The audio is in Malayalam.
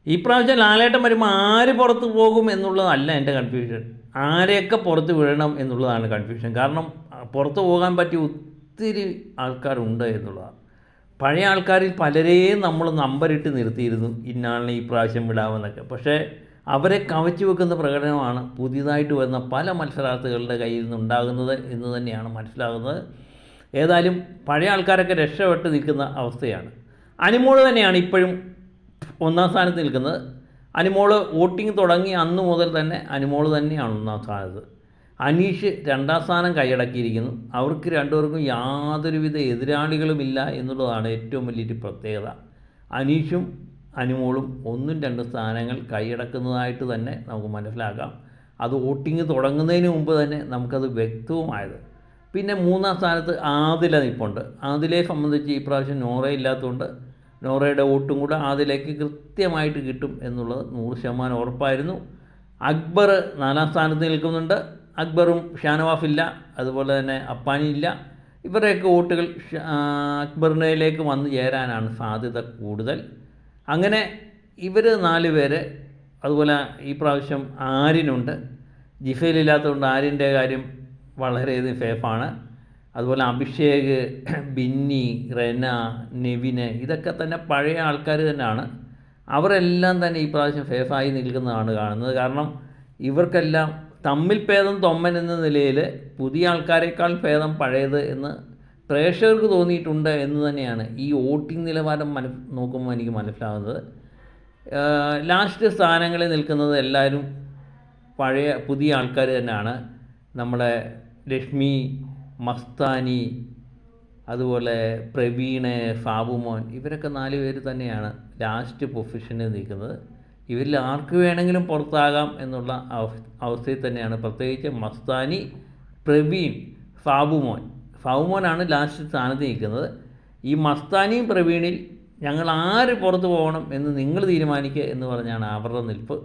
ഈ പ്രാവശ്യം ലാലേട്ടൻ വരുമ്പോൾ ആര് പുറത്ത് പോകും എന്നുള്ളതല്ല എൻ്റെ കൺഫ്യൂഷൻ, ആരെയൊക്കെ പുറത്ത് വിടണം എന്നുള്ളതാണ് കൺഫ്യൂഷൻ. കാരണം പുറത്ത് പോകാൻ പറ്റിയ ഒത്തിരി ആൾക്കാരുണ്ട് എന്നുള്ളതാണ്. പഴയ ആൾക്കാരിൽ പലരെയും നമ്മൾ നമ്പരിട്ട് നിർത്തിയിരുന്നു, ഇന്നാളിനെ ഈ പ്രാവശ്യം വിടാമെന്നൊക്കെ. പക്ഷേ അവരെ കവച്ചു വെക്കുന്ന പ്രകടനമാണ് പുതിയതായിട്ട് വരുന്ന പല മത്സരാർത്ഥികളുടെ കയ്യിൽ നിന്നുണ്ടാകുന്നത് എന്ന് തന്നെയാണ് മനസ്സിലാകുന്നത്. ഏതായാലും പഴയ ആൾക്കാരൊക്കെ രക്ഷപ്പെട്ട് നിൽക്കുന്ന അവസ്ഥയാണ്. അനിമോൾ തന്നെയാണ് ഇപ്പോഴും ഒന്നാം സ്ഥാനത്ത് നിൽക്കുന്നത്. അനിമോൾ വോട്ടിംഗ് തുടങ്ങി അന്ന് മുതൽ തന്നെ അനിമോൾ തന്നെയാണ് ഒന്നാം സ്ഥാനത്ത്. അനീഷ് രണ്ടാം സ്ഥാനം കൈയടക്കിയിരിക്കുന്നു. അവർക്ക് രണ്ടുപേർക്കും യാതൊരുവിധ എതിരാളികളുമില്ല എന്നുള്ളതാണ് ഏറ്റവും വലിയൊരു പ്രത്യേകത. അനീഷും അനിമോളും ഒന്നും രണ്ടും സ്ഥാനങ്ങൾ കൈയടക്കുന്നതായിട്ട് തന്നെ നമുക്ക് മനസ്സിലാക്കാം. അത് വോട്ടിംഗ് തുടങ്ങുന്നതിന് മുമ്പ് തന്നെ നമുക്കത് വ്യക്തവുമായത്. പിന്നെ മൂന്നാം സ്ഥാനത്ത് ആദില നിൽപ്പുണ്ട്. ആദിലയെ സംബന്ധിച്ച് ഈ പ്രാവശ്യം നോറ ഇല്ലാത്തതുകൊണ്ട് നോറയുടെ വോട്ടും കൂടെ ആദിലേക്ക് കൃത്യമായിട്ട് കിട്ടും എന്നുള്ളത് 100% ഉറപ്പായിരുന്നു. അക്ബർ നാലാം സ്ഥാനത്ത് നിൽക്കുന്നുണ്ട്. അക്ബറും ഷാനവാഫില്ല, അതുപോലെ തന്നെ അപ്പാനിയില്ല. ഇവരുടെയൊക്കെ വോട്ടുകൾ അക്ബറിനയിലേക്ക് വന്നു ചേരാനാണ് സാധ്യത കൂടുതൽ. അങ്ങനെ ഇവർ 4 പേര്. അതുപോലെ ഈ പ്രാവശ്യം ആര്യനുണ്ട്. ജിഫയിലില്ലാത്തതുകൊണ്ട് ആര്യൻ്റെ കാര്യം വളരെയധികം സേഫാണ്. അതുപോലെ അഭിഷേക്, ബിന്നി, റെന, നെവിന് ഇതൊക്കെ തന്നെ പഴയ ആൾക്കാർ തന്നെയാണ്. അവരെല്ലാം തന്നെ ഈ പ്രാവശ്യം സേഫായി നിൽക്കുന്നതാണ് കാണുന്നത്. കാരണം ഇവർക്കെല്ലാം തമ്മിൽ ഭേദം തൊമ്മൻ എന്ന നിലയിൽ പുതിയ ആൾക്കാരെക്കാൾ ഭേദം പഴയത് എന്ന് പ്രേക്ഷകർക്ക് തോന്നിയിട്ടുണ്ട് എന്ന് തന്നെയാണ് ഈ വോട്ടിംഗ് നിലവാരം നോക്കുമ്പോൾ എനിക്ക് മനസ്സിലാകുന്നത്. ലാസ്റ്റ് സ്ഥാനങ്ങളിൽ നിൽക്കുന്നത് എല്ലാവരും പുതിയ ആൾക്കാർ തന്നെയാണ്. നമ്മുടെ ലക്ഷ്മി, മസ്താനി, അതുപോലെ പ്രവീണ്, ഫാബുമോൻ, ഇവരൊക്കെ 4 പേര് തന്നെയാണ് ലാസ്റ്റ് പൊസിഷനിൽ നിൽക്കുന്നത്. ഇവരിൽ ആർക്ക് വേണമെങ്കിലും പുറത്താകാം എന്നുള്ള അവസ്ഥയിൽ തന്നെയാണ്. പ്രത്യേകിച്ച് മസ്താനി, പ്രവീൺ, ഫാബുമോനാണ് ലാസ്റ്റ് സ്ഥാനത്ത് നിൽക്കുന്നത്. ഈ മസ്താനിയും പ്രവീണിൽ ഞങ്ങൾ ആര് പുറത്ത് പോകണം എന്ന് നിങ്ങൾ തീരുമാനിക്കുക എന്ന് പറഞ്ഞാണ് അവരുടെ നിൽപ്പ്.